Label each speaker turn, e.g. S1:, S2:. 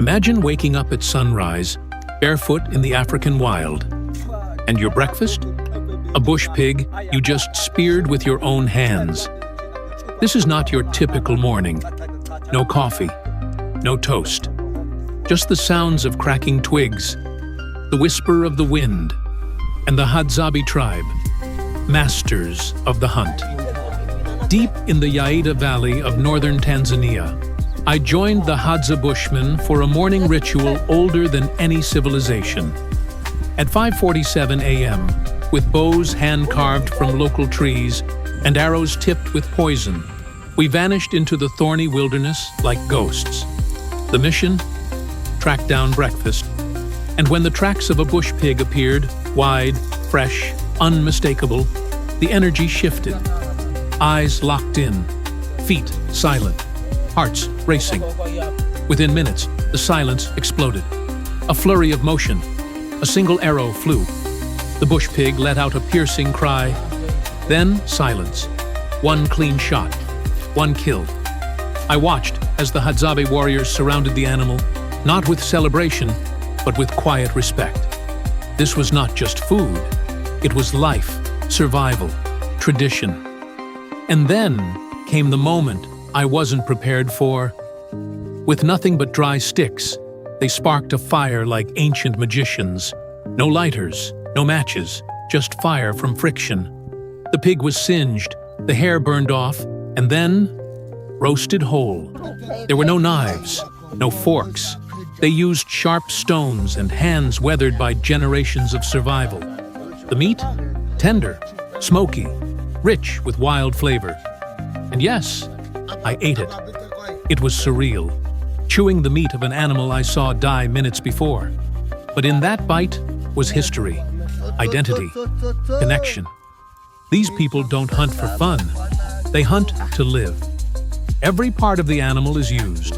S1: Imagine waking up at sunrise, barefoot in the African wild. And your breakfast? A bush pig you just speared with your own hands. This is not your typical morning. No coffee, no toast. Just the sounds of cracking twigs, the whisper of the wind, and the Hadzabe tribe, masters of the hunt. Deep in the Yaida Valley of northern Tanzania, I joined the Hadza Bushmen for a morning ritual older than any civilization. At 5:47 a.m., with bows hand-carved from local trees and arrows tipped with poison, we vanished into the thorny wilderness like ghosts. The mission? Track down breakfast. And when the tracks of a bush pig appeared, wide, fresh, unmistakable, the energy shifted. Eyes locked in, feet silent, hearts racing. Within minutes, the silence exploded. A flurry of motion. A single arrow flew. The bush pig let out a piercing cry. Then silence. One clean shot. One kill. I watched as the Hadzabe warriors surrounded the animal, not with celebration, but with quiet respect. This was not just food. It was life, survival, tradition. And then came the moment I wasn't prepared for. With nothing but dry sticks, they sparked a fire like ancient magicians. No lighters, no matches, just fire from friction. The pig was singed, the hair burned off, and then roasted whole. There were no knives, no forks. They used sharp stones and hands weathered by generations of survival. The meat? Tender, smoky, rich with wild flavor. And yes, I ate it. It was surreal, chewing the meat of an animal I saw die minutes before. But in that bite was history, identity, connection. These people don't hunt for fun. They hunt to live. Every part of the animal is used.